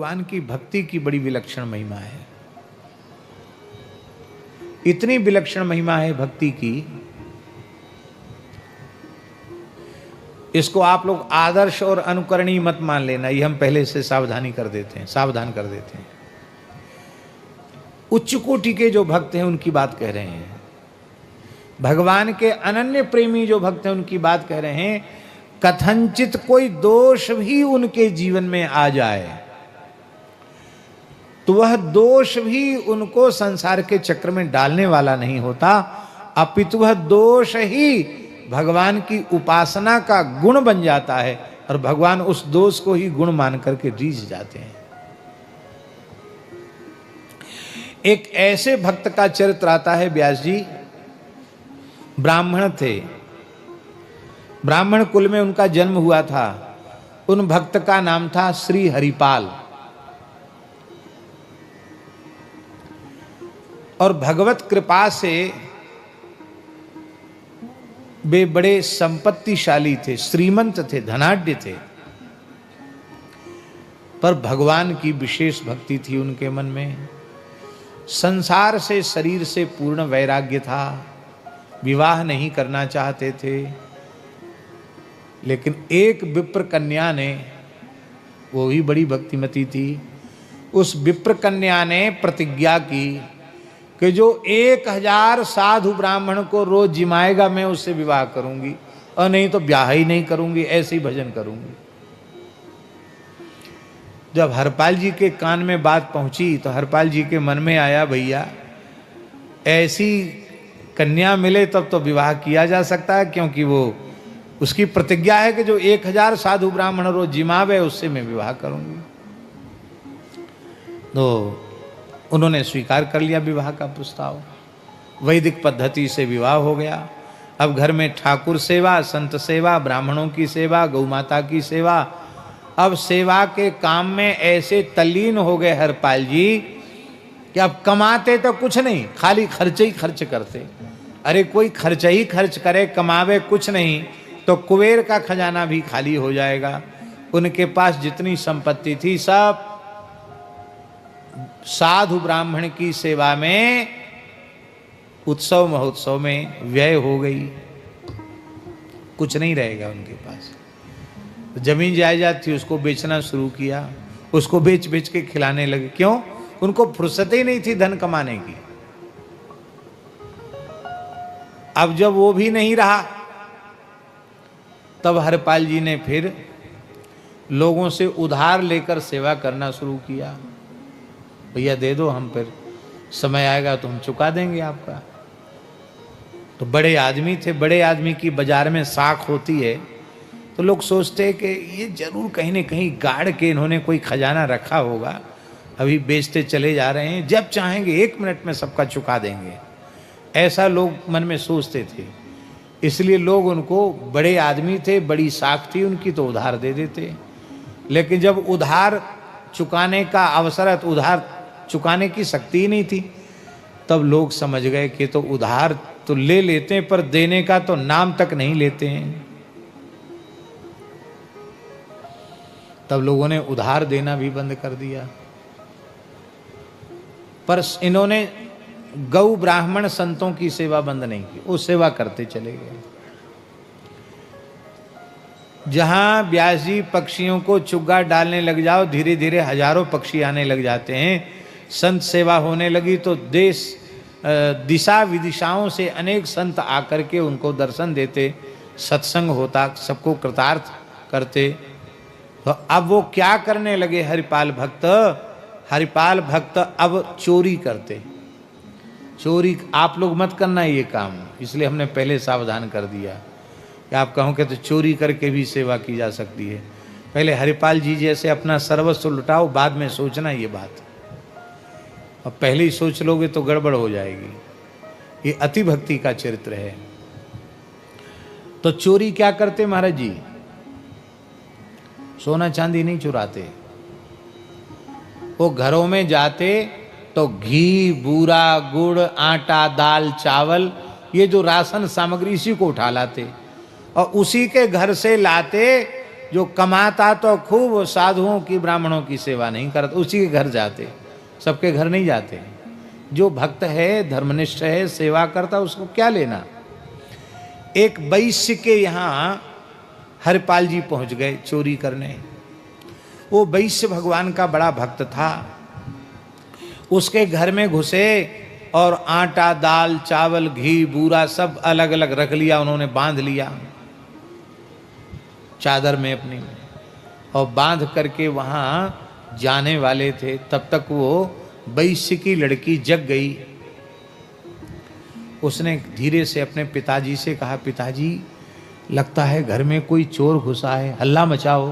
भगवान की भक्ति की बड़ी विलक्षण महिमा है। इतनी विलक्षण महिमा है भक्ति की, इसको आप लोग आदर्श और अनुकरणीय मत मान लेना, ये हम पहले से सावधान कर देते हैं। उच्च कोटि के जो भक्त हैं उनकी बात कह रहे हैं, भगवान के अनन्य प्रेमी जो भक्त हैं उनकी बात कह रहे हैं। कथनचित कोई दोष भी उनके जीवन में आ जाए तो वह दोष भी उनको संसार के चक्र में डालने वाला नहीं होता, अपितु वह दोष ही भगवान की उपासना का गुण बन जाता है और भगवान उस दोष को ही गुण मान करके रीझ जाते हैं। एक ऐसे भक्त का चरित्र आता है, व्यास जी ब्राह्मण थे, ब्राह्मण कुल में उनका जन्म हुआ था। उन भक्त का नाम था श्री हरिपाल, और भगवत कृपा से वे बड़े संपत्तिशाली थे, श्रीमंत थे, धनाढ्य थे, पर भगवान की विशेष भक्ति थी उनके मन में। संसार से, शरीर से पूर्ण वैराग्य था, विवाह नहीं करना चाहते थे। लेकिन एक विप्र कन्या ने, वो भी बड़ी भक्तिमती थी, उस विप्र कन्या ने प्रतिज्ञा की कि जो 1000 साधु ब्राह्मण को रोज जिमाएगा मैं उससे विवाह करूंगी, और नहीं तो ब्याह ही नहीं करूंगी, ऐसे ही भजन करूंगी। जब हरपाल जी के कान में बात पहुंची तो हरपाल जी के मन में आया, भैया ऐसी कन्या मिले तब तो विवाह किया जा सकता है, क्योंकि वो उसकी प्रतिज्ञा है कि जो 1000 साधु ब्राह्मण रोज जिमावे उससे मैं विवाह करूंगी। तो उन्होंने स्वीकार कर लिया विवाह का प्रस्ताव, वैदिक पद्धति से विवाह हो गया। अब घर में ठाकुर सेवा, संत सेवा, ब्राह्मणों की सेवा, गौ माता की सेवा, अब सेवा के काम में ऐसे तल्लीन हो गए हरपाल जी कि अब कमाते तो कुछ नहीं, खाली खर्च ही खर्च करते। अरे कोई खर्च ही खर्च करे, कमावे कुछ नहीं तो कुबेर का खजाना भी खाली हो जाएगा। उनके पास जितनी संपत्ति थी सब साधु ब्राह्मण की सेवा में, उत्सव महोत्सव में व्यय हो गई, कुछ नहीं रहेगा उनके पास। जमीन जायदाद थी उसको बेचना शुरू किया, उसको बेच बेच के खिलाने लगे। क्यों? उनको फुर्सत ही नहीं थी धन कमाने की। अब जब वो भी नहीं रहा तब हरपाल जी ने फिर लोगों से उधार लेकर सेवा करना शुरू किया। भैया दे दो, हम फिर समय आएगा तो हम चुका देंगे आपका। तो बड़े आदमी थे, बड़े आदमी की बाजार में साख होती है तो लोग सोचते हैं कि ये जरूर कहीं न कहीं गाड़ के इन्होंने कोई खजाना रखा होगा, अभी बेचते चले जा रहे हैं, जब चाहेंगे 1 मिनट में सबका चुका देंगे, ऐसा लोग मन में सोचते थे। इसलिए लोग उनको, बड़े आदमी थे, बड़ी साख थी उनकी, तो उधार दे देते। लेकिन जब उधार चुकाने का अवसर है तो उधार चुकाने की शक्ति ही नहीं थी, तब लोग समझ गए कि तो उधार तो ले लेते हैं पर देने का तो नाम तक नहीं लेते हैं। तब लोगों ने उधार देना भी बंद कर दिया। पर इन्होंने गौ ब्राह्मण संतों की सेवा बंद नहीं की, वो सेवा करते चले गए। जहां व्यास जी पक्षियों को चुग्गा डालने लग जाओ, धीरे धीरे हजारों पक्षी आने लग जाते हैं। संत सेवा होने लगी तो देश दिशा विदिशाओं से अनेक संत आकर के उनको दर्शन देते, सत्संग होता, सबको कृतार्थ करते। तो अब वो क्या करने लगे हरिपाल भक्त? हरिपाल भक्त अब चोरी करते। चोरी आप लोग मत करना ये काम, इसलिए हमने पहले सावधान कर दिया कि आप कहोगे तो चोरी करके भी सेवा की जा सकती है। पहले हरिपाल जी जैसे अपना सर्वस्व लुटाओ, बाद में सोचना ये बात। अब पहले ही सोच लोगे तो गड़बड़ हो जाएगी। ये अति भक्ति का चरित्र है। तो चोरी क्या करते महाराज जी? सोना चांदी नहीं चुराते, वो घरों में जाते तो घी, बूरा, गुड़, आटा, दाल, चावल, ये जो राशन सामग्री इसी को उठा लाते और उसी के घर से लाते जो कमाता तो खूब, साधुओं की ब्राह्मणों की सेवा नहीं करता, उसी के घर जाते, सबके घर नहीं जाते। जो भक्त है, धर्मनिष्ठ है, सेवा करता, उसको क्या लेना। एक वैश्य के यहाँ हरिपाल जी पहुंच गए चोरी करने। वो वैश्य भगवान का बड़ा भक्त था। उसके घर में घुसे और आटा, दाल, चावल, घी, बूरा सब अलग अलग रख लिया, उन्होंने बांध लिया चादर में अपनी, और बांध करके वहां जाने वाले थे। तब तक वो वैश्य की लड़की जग गई। उसने धीरे से अपने पिताजी से कहा, पिताजी लगता है घर में कोई चोर घुसा है, हल्ला मचाओ,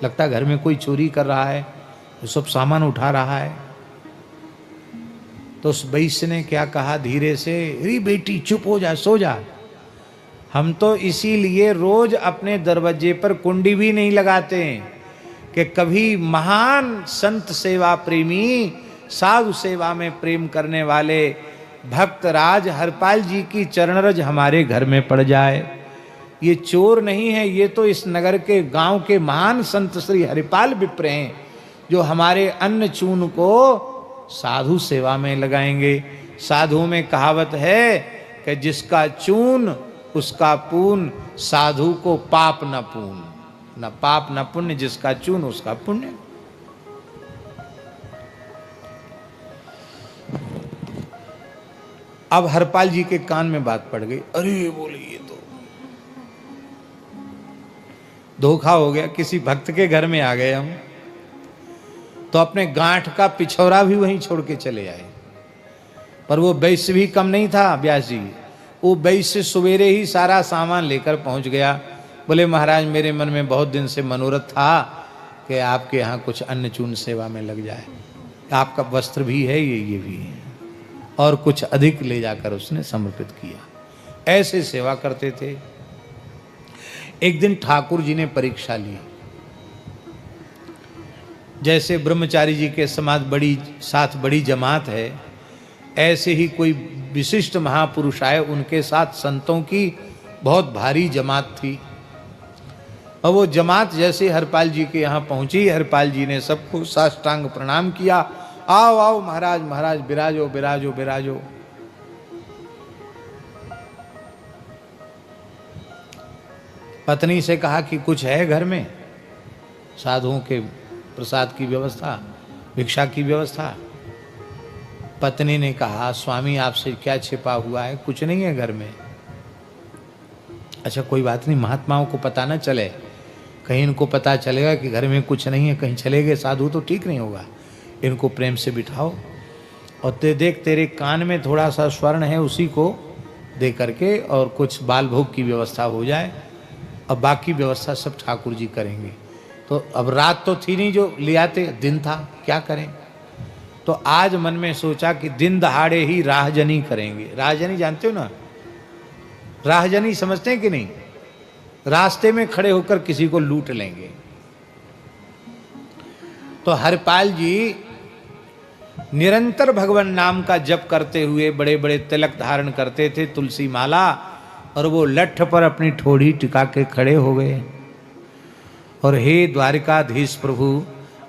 लगता है घर में कोई चोरी कर रहा है, वो सब सामान उठा रहा है। तो उस वैश्य ने क्या कहा धीरे से, अरे बेटी चुप हो जा, सो जा। हम तो इसीलिए रोज अपने दरवाजे पर कुंडी भी नहीं लगाते कि कभी महान संत सेवा प्रेमी, साधु सेवा में प्रेम करने वाले भक्त राज हरपाल जी की चरणरज हमारे घर में पड़ जाए। ये चोर नहीं है, ये तो इस नगर के गांव के महान संत श्री हरिपाल विप्र हैं, जो हमारे अन्न चून को साधु सेवा में लगाएंगे। साधु में कहावत है कि जिसका चून उसका पून, साधु को पाप न पून, न पाप न पुण्य, जिसका चून उसका पुण्य। अब हरपाल जी के कान में बात पड़ गई, अरे बोले ये तो धोखा हो गया, किसी भक्त के घर में आ गए हम। तो अपने गांठ का पिछौरा भी वहीं छोड़ के चले आए। पर वो वैश्य भी कम नहीं था व्यास जी। वो वैश्य सवेरे ही सारा सामान लेकर पहुंच गया। बोले महाराज मेरे मन में बहुत दिन से मनोरथ था कि आपके यहाँ कुछ अन्न चून सेवा में लग जाए, आपका वस्त्र भी है, ये भी है, और कुछ अधिक ले जाकर उसने समर्पित किया। ऐसे सेवा करते थे। एक दिन ठाकुर जी ने परीक्षा ली। जैसे ब्रह्मचारी जी के समाज साथ बड़ी जमात है, ऐसे ही कोई विशिष्ट महापुरुष आए, उनके साथ संतों की बहुत भारी जमात थी। और वो जमात जैसे हरपाल जी के यहाँ पहुंची, हरपाल जी ने सबको साष्टांग प्रणाम किया। आओ आओ महाराज, महाराज विराजो विराजो विराजो। पत्नी से कहा कि कुछ है घर में, साधुओं के प्रसाद की व्यवस्था, भिक्षा की व्यवस्था। पत्नी ने कहा स्वामी आपसे क्या छिपा हुआ है, कुछ नहीं है घर में। अच्छा कोई बात नहीं, महात्माओं को पता न चले, कहीं इनको पता चलेगा कि घर में कुछ नहीं है, कहीं चले गए साधु तो ठीक नहीं होगा। इनको प्रेम से बिठाओ और देख तेरे कान में थोड़ा सा स्वर्ण है, उसी को दे करके और कुछ बाल भोग की व्यवस्था हो जाए, अब बाकी व्यवस्था सब ठाकुर जी करेंगे। तो अब रात तो थी नहीं जो ले आते, दिन था, क्या करें। तो आज मन में सोचा कि दिन दहाड़े ही राहजनी करेंगे। राहजनी जानते हो ना, राहजनी समझते हैं कि नहीं, रास्ते में खड़े होकर किसी को लूट लेंगे। तो हरपाल जी निरंतर भगवान नाम का जप करते हुए बड़े बड़े तिलक धारण करते थे, तुलसी माला, और वो लठ पर अपनी ठोड़ी टिका के खड़े हो गए। और हे द्वारिकाधीश प्रभु,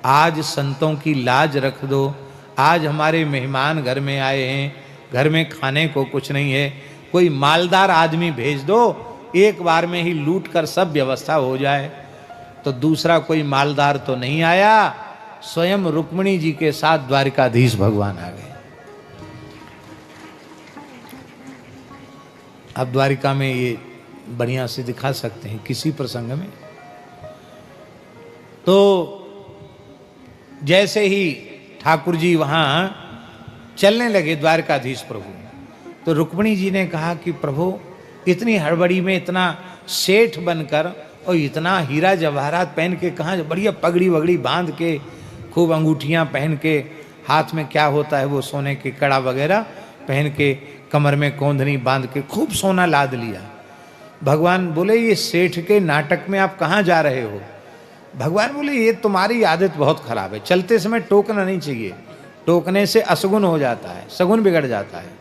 आज संतों की लाज रख दो, आज हमारे मेहमान घर में आए हैं, घर में खाने को कुछ नहीं है, कोई मालदार आदमी भेज दो, एक बार में ही लूट कर सब व्यवस्था हो जाए। तो दूसरा कोई मालदार तो नहीं आया, स्वयं रुक्मिणी जी के साथ द्वारिकाधीश भगवान आ गए। अब द्वारिका में ये बढ़िया से दिखा सकते हैं किसी प्रसंग में। तो जैसे ही ठाकुर जी वहां चलने लगे द्वारकाधीश प्रभु, तो रुक्मिणी जी ने कहा कि प्रभु इतनी हड़बड़ी में इतना सेठ बनकर और इतना हीरा जवाहरात पहन के कहाँ, बढ़िया पगड़ी वगड़ी बांध के, खूब अंगूठियां पहन के, हाथ में क्या होता है वो सोने के कड़ा वगैरह पहन के, कमर में कोंधनी बांध के खूब सोना लाद लिया। भगवान बोले ये सेठ के नाटक में आप कहाँ जा रहे हो। भगवान बोले ये तुम्हारी आदत बहुत खराब है, चलते समय टोकना नहीं चाहिए, टोकने से असगुन हो जाता है, सगुन बिगड़ जाता है।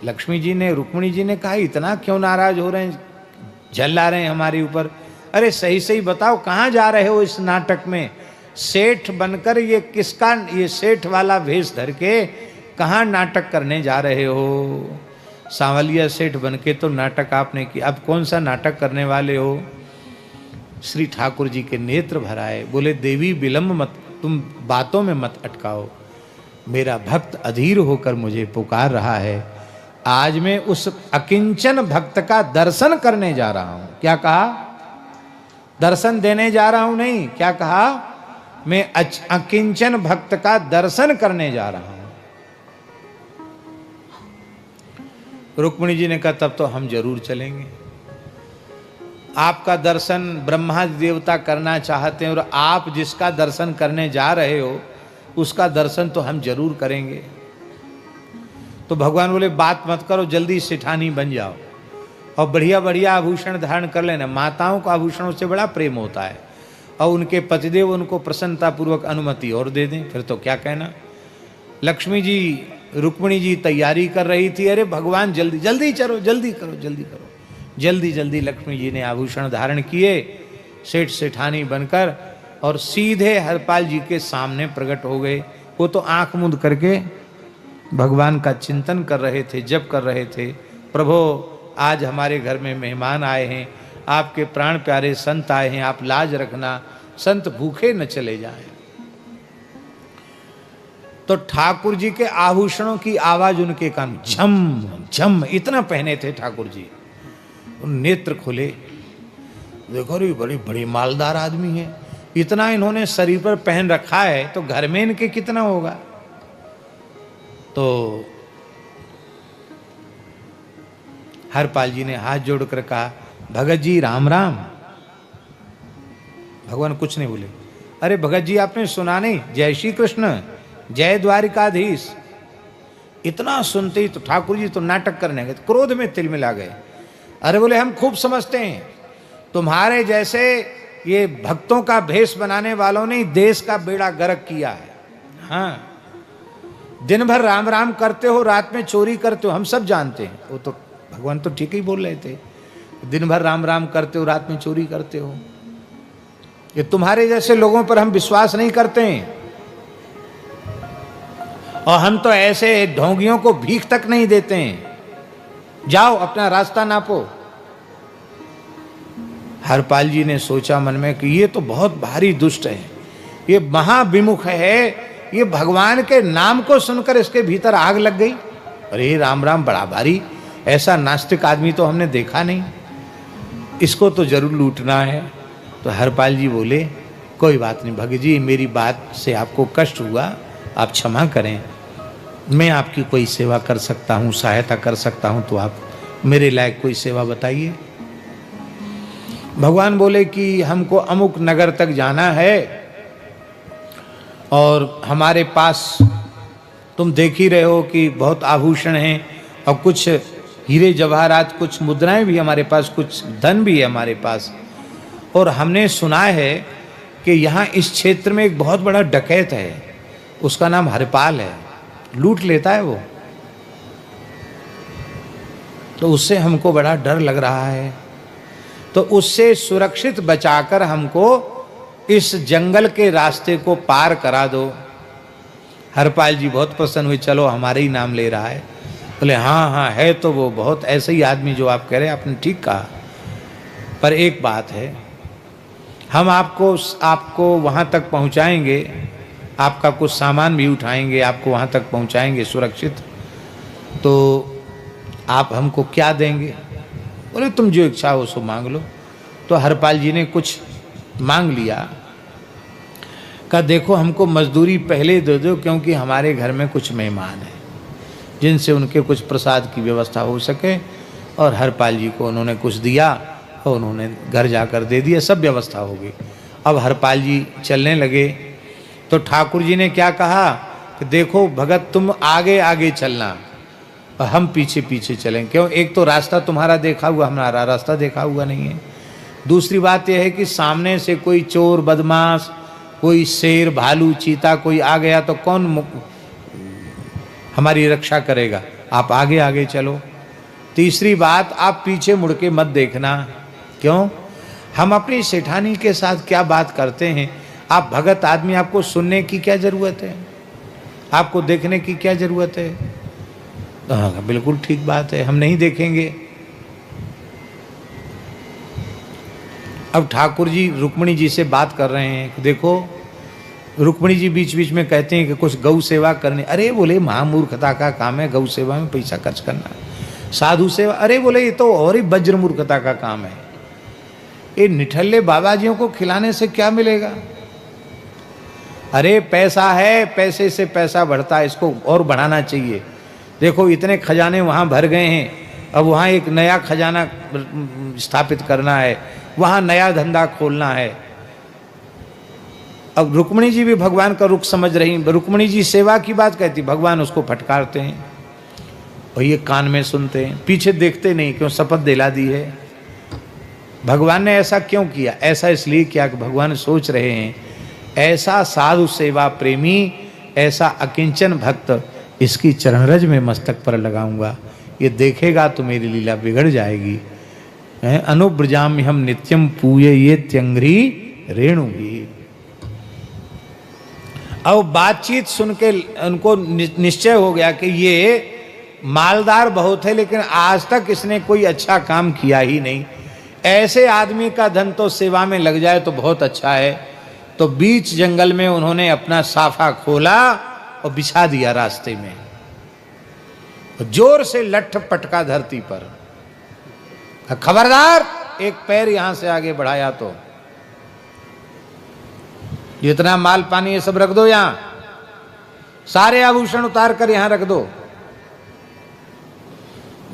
लक्ष्मी जी ने, रुक्मिणी जी ने कहा इतना क्यों नाराज हो रहे हैं, झल्ला रहे हैं हमारे ऊपर। अरे सही सही बताओ कहाँ जा रहे हो इस नाटक में? सेठ बनकर ये किसका, ये सेठ वाला वेश धर के कहाँ नाटक करने जा रहे हो? सांवलिया सेठ बन के तो नाटक आपने किया, अब कौन सा नाटक करने वाले हो? श्री ठाकुर जी के नेत्र भराए, बोले देवी विलंब मत, तुम बातों में मत अटकाओ, मेरा भक्त अधीर होकर मुझे पुकार रहा है। आज मैं उस अकिंचन भक्त का दर्शन करने जा रहा हूं। क्या कहा? दर्शन देने जा रहा हूं नहीं, क्या कहा? मैं अकिंचन भक्त का दर्शन करने जा रहा हूं। रुक्मिणी जी ने कहा तब तो हम जरूर चलेंगे। आपका दर्शन ब्रह्मा देवता करना चाहते हैं और आप जिसका दर्शन करने जा रहे हो उसका दर्शन तो हम जरूर करेंगे। तो भगवान बोले बात मत करो, जल्दी सेठानी बन जाओ और बढ़िया बढ़िया आभूषण धारण कर लेना। माताओं को आभूषणों से बड़ा प्रेम होता है और उनके पतिदेव उनको प्रसन्नतापूर्वक अनुमति और दे दें, फिर तो क्या कहना। लक्ष्मी जी, रुक्मिणी जी तैयारी कर रही थी, अरे भगवान जल्दी जल्दी चलो, जल्दी करो, जल्दी करो। जल्दी जल्दी लक्ष्मी जी ने आभूषण धारण किए, सेठ सेठानी बनकर, और सीधे हरपाल जी के सामने प्रकट हो गए। वो तो आंख मूंद करके भगवान का चिंतन कर रहे थे, जप कर रहे थे। प्रभु आज हमारे घर में मेहमान आए हैं, आपके प्राण प्यारे संत आए हैं, आप लाज रखना, संत भूखे न चले जाएं। तो ठाकुर जी के आभूषणों की आवाज उनके कान झम झम, इतना पहने थे ठाकुर जी। नेत्र खुले, देखो रे बड़ी बड़ी मालदार आदमी है, इतना इन्होंने शरीर पर पहन रखा है तो घर में इनके कितना होगा। तो हरपाल जी ने हाथ जोड़कर कहा भगत जी राम राम। भगवान कुछ नहीं बोले। अरे भगत जी आपने सुना नहीं, जय श्री कृष्ण, जय द्वारिकाधीश। इतना सुनते ही तो ठाकुर जी तो नाटक करने गए, क्रोध में तिलमिला गए। अरे बोले हम खूब समझते हैं, तुम्हारे जैसे ये भक्तों का भेष बनाने वालों ने देश का बेड़ा गर्क किया है। हाँ, दिन भर राम राम करते हो, रात में चोरी करते हो, हम सब जानते हैं। वो तो भगवान तो ठीक ही बोल रहे थे, दिन भर राम राम करते हो, रात में चोरी करते हो। ये तुम्हारे जैसे लोगों पर हम विश्वास नहीं करते हैं, और हम तो ऐसे ढोंगियों को भीख तक नहीं देते हैं। जाओ अपना रास्ता नापो। हरपाल जी ने सोचा मन में कि ये तो बहुत भारी दुष्ट है, ये महाविमुख है, ये भगवान के नाम को सुनकर इसके भीतर आग लग गई। अरे राम राम बड़ा भारी, ऐसा नास्तिक आदमी तो हमने देखा नहीं, इसको तो जरूर लूटना है। तो हरपाल जी बोले कोई बात नहीं भगत जी, मेरी बात से आपको कष्ट हुआ, आप क्षमा करें, मैं आपकी कोई सेवा कर सकता हूँ, सहायता कर सकता हूँ, तो आप मेरे लायक कोई सेवा बताइए। भगवान बोले कि हमको अमुक नगर तक जाना है और हमारे पास तुम देख ही रहे हो कि बहुत आभूषण हैं और कुछ हीरे जवाहरात, कुछ मुद्राएं भी हमारे पास, कुछ धन भी है हमारे पास। और हमने सुना है कि यहाँ इस क्षेत्र में एक बहुत बड़ा डकैत है, उसका नाम हरपाल है, लूट लेता है वो, तो उससे हमको बड़ा डर लग रहा है। तो उससे सुरक्षित बचाकर हमको इस जंगल के रास्ते को पार करा दो। हरपाल जी बहुत प्रसन्न हुए, चलो हमारे ही नाम ले रहा है। बोले हाँ हाँ है तो वो बहुत ऐसे ही आदमी जो आप कह रहे हैं, आपने ठीक कहा, पर एक बात है, हम आपको वहाँ तक पहुँचाएंगे, आपका कुछ सामान भी उठाएंगे, आपको वहाँ तक पहुँचाएंगे सुरक्षित, तो आप हमको क्या देंगे? बोले तुम जो इच्छा हो सो मांग लो। तो हरपाल जी ने कुछ मांग लिया, कहा देखो हमको मजदूरी पहले दे दो, क्योंकि हमारे घर में कुछ मेहमान हैं जिनसे उनके कुछ प्रसाद की व्यवस्था हो सके। और हरपाल जी को उन्होंने कुछ दिया और उन्होंने घर जाकर दे दिया, सब व्यवस्था हो गई। अब हरपाल जी चलने लगे तो ठाकुर जी ने क्या कहा कि देखो भगत तुम आगे आगे चलना और हम पीछे पीछे चलें, क्यों? एक तो रास्ता तुम्हारा देखा हुआ, हमारा रास्ता देखा हुआ नहीं है। दूसरी बात यह है कि सामने से कोई चोर बदमाश, कोई शेर भालू चीता कोई आ गया तो कौन हमारी रक्षा करेगा? आप आगे आगे चलो। तीसरी बात, आप पीछे मुड़ के मत देखना, क्यों? हम अपनी सेठानी के साथ क्या बात करते हैं? आप भगत आदमी, आपको सुनने की क्या जरूरत है? आपको देखने की क्या जरूरत है? हाँ, बिल्कुल ठीक बात है, हम नहीं देखेंगे। अब ठाकुर जी रुक्मिणी जी से बात कर रहे हैं। देखो, रुक्मिणी जी बीच बीच में कहते हैं कि कुछ गौ सेवा करनी। अरे बोले, महामूर्खता का काम है गौ सेवा में पैसा खर्च करना। साधु सेवा, अरे बोले ये तो और ही वज्र मूर्खता का काम है। ये निठल्ले बाबाजियों को खिलाने से क्या मिलेगा? अरे पैसा है, पैसे से पैसा बढ़ता है, इसको और बढ़ाना चाहिए। देखो इतने खजाने वहाँ भर गए हैं, अब वहाँ एक नया खजाना स्थापित करना है, वहाँ नया धंधा खोलना है। अब रुक्मिणी जी भी भगवान का रुख समझ रही। रुक्मिणी जी सेवा की बात कहती, भगवान उसको फटकारते हैं और ये कान में सुनते हैं, पीछे देखते नहीं। क्यों? शपथ दिला दी है। भगवान ने ऐसा क्यों किया? ऐसा इसलिए किया कि भगवान सोच रहे हैं ऐसा साधु सेवा प्रेमी, ऐसा अकिंचन भक्त, इसकी चरणरज में मस्तक पर लगाऊंगा, ये देखेगा तो मेरी लीला बिगड़ जाएगी। अनुब्रजाम हम नित्यम पूये ये त्यंग्री रेणुगी। अब बातचीत सुन के उनको निश्चय हो गया कि ये मालदार बहुत है, लेकिन आज तक इसने कोई अच्छा काम किया ही नहीं। ऐसे आदमी का धन तो सेवा में लग जाए तो बहुत अच्छा है। तो बीच जंगल में उन्होंने अपना साफा खोला और बिछा दिया रास्ते में, जोर से लठ पटका धरती पर। खबरदार, एक पैर यहां से आगे बढ़ाया तो जितना माल पानी ये सब रख दो, यहां सारे आभूषण उतार कर यहां रख दो।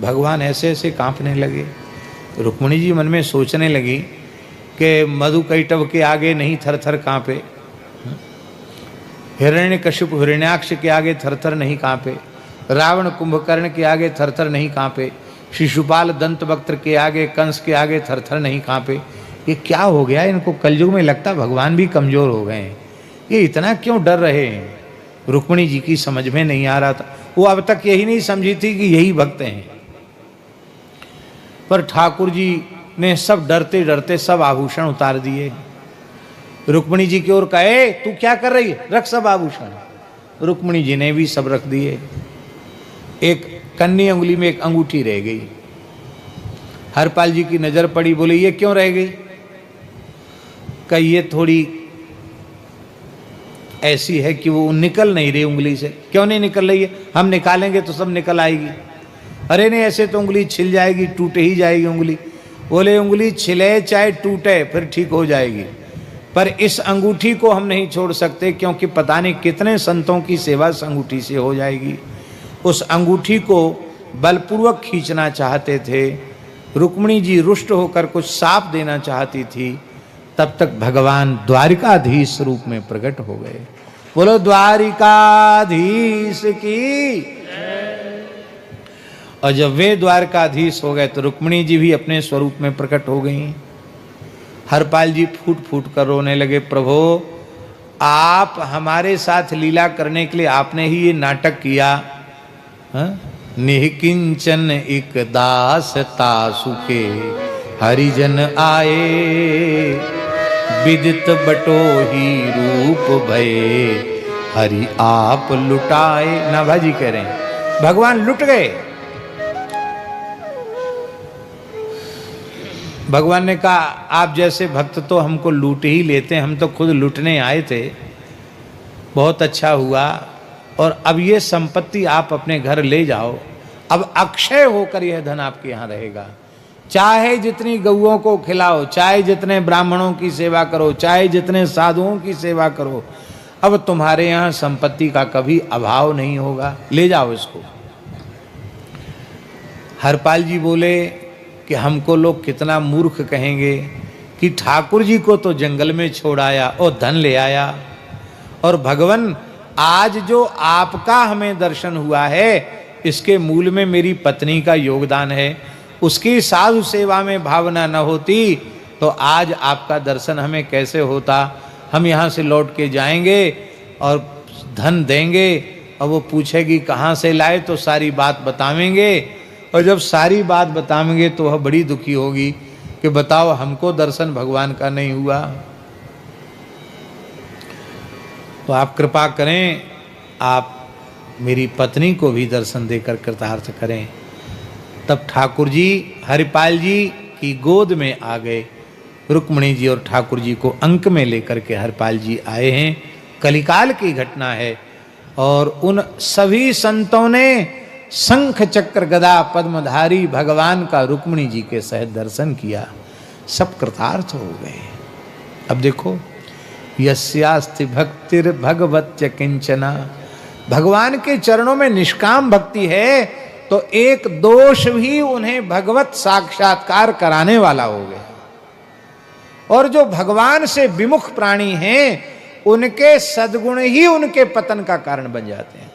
भगवान ऐसे ऐसे कांपने लगे। रुक्मिणी जी मन में सोचने लगी कि मधुकैटभ के आगे नहीं थर थर कांपे, हिरण्यकशिपु हिरण्याक्ष के आगे थर थर नहीं कांपे, रावण कुंभकर्ण के आगे थर थर नहीं कांपे, शिशुपाल दंतवक्त्र के आगे, कंस के आगे थर थर नहीं कांपे। ये क्या हो गया इनको? कलयुग में लगता भगवान भी कमजोर हो गए हैं, ये इतना क्यों डर रहे हैं? रुक्मिणी जी की समझ में नहीं आ रहा था। वो अब तक यही नहीं समझी थी कि यही भक्त हैं। पर ठाकुर जी ने सब डरते डरते सब आभूषण उतार दिए। रुक्मिणी जी की ओर कहे, तू क्या कर रही है? रख सब आभूषण। रुक्मिणी जी ने भी सब रख दिए। एक कन्नी अंगुली में एक अंगूठी रह गई। हरपाल जी की नजर पड़ी, बोले ये क्यों रह गई? कही ये थोड़ी ऐसी है कि वो निकल नहीं रही उंगली से। क्यों नहीं निकल रही है? हम निकालेंगे तो सब निकल आएगी। अरे नहीं, ऐसे तो उंगली छिल जाएगी, टूटे ही जाएगी उंगली। बोले उंगली छिले चाहे टूटे फिर ठीक हो जाएगी, पर इस अंगूठी को हम नहीं छोड़ सकते, क्योंकि पता नहीं कितने संतों की सेवा इस अंगूठी से हो जाएगी। उस अंगूठी को बलपूर्वक खींचना चाहते थे। रुक्मिणी जी रुष्ट होकर कुछ साप देना चाहती थी, तब तक भगवान द्वारिकाधीश रूप में प्रकट हो गए। बोलो द्वारिकाधीश की। और जब वे द्वारकाधीश हो गए तो रुक्मिणी जी भी अपने स्वरूप में प्रकट हो गई। हरपाल जी फूट फूट कर रोने लगे, प्रभु आप हमारे साथ लीला करने के लिए आपने ही ये नाटक किया। निहिकिंचन एक दास तासुके हरिजन आए, विदित बटो ही रूप भये, हरि आप लुटाए। नाभाजी कह रहे हैं भगवान लुट गए। भगवान ने कहा आप जैसे भक्त तो हमको लूट ही लेते हैं, हम तो खुद लूटने आए थे। बहुत अच्छा हुआ, और अब ये संपत्ति आप अपने घर ले जाओ। अब अक्षय होकर यह धन आपके यहाँ रहेगा। चाहे जितनी गौओं को खिलाओ, चाहे जितने ब्राह्मणों की सेवा करो, चाहे जितने साधुओं की सेवा करो, अब तुम्हारे यहाँ संपत्ति का कभी अभाव नहीं होगा, ले जाओ इसको। हरपाल जी बोले कि हमको लोग कितना मूर्ख कहेंगे कि ठाकुर जी को तो जंगल में छोड़ आया और धन ले आया, और भगवान आज जो आपका हमें दर्शन हुआ है इसके मूल में मेरी पत्नी का योगदान है। उसकी साधु सेवा में भावना न होती तो आज आपका दर्शन हमें कैसे होता। हम यहाँ से लौट के जाएंगे और धन देंगे, और वो पूछेगी कहाँ से लाए, तो सारी बात बतावेंगे, और जब सारी बात बतावेंगे तो वह बड़ी दुखी होगी। कि बताओ हमको दर्शन भगवान का नहीं हुआ। तो आप कृपा करें, आप मेरी पत्नी को भी दर्शन देकर कृतार्थ करें। तब ठाकुर जी हरिपाल जी की गोद में आ गए। रुक्मणी जी और ठाकुर जी को अंक में लेकर के हरिपाल जी आए हैं। कलिकाल की घटना है। और उन सभी संतों ने शंख चक्र गदा पद्मधारी भगवान का रुक्मणी जी के सहित दर्शन किया। सब कृतार्थ हो गए। अब देखो, यस्यास्ति भक्तिर भगवत्य किंचना, भगवान के चरणों में निष्काम भक्ति है तो एक दोष भी उन्हें भगवत साक्षात्कार कराने वाला हो गया। और जो भगवान से विमुख प्राणी हैं, उनके सद्गुण ही उनके पतन का कारण बन जाते हैं।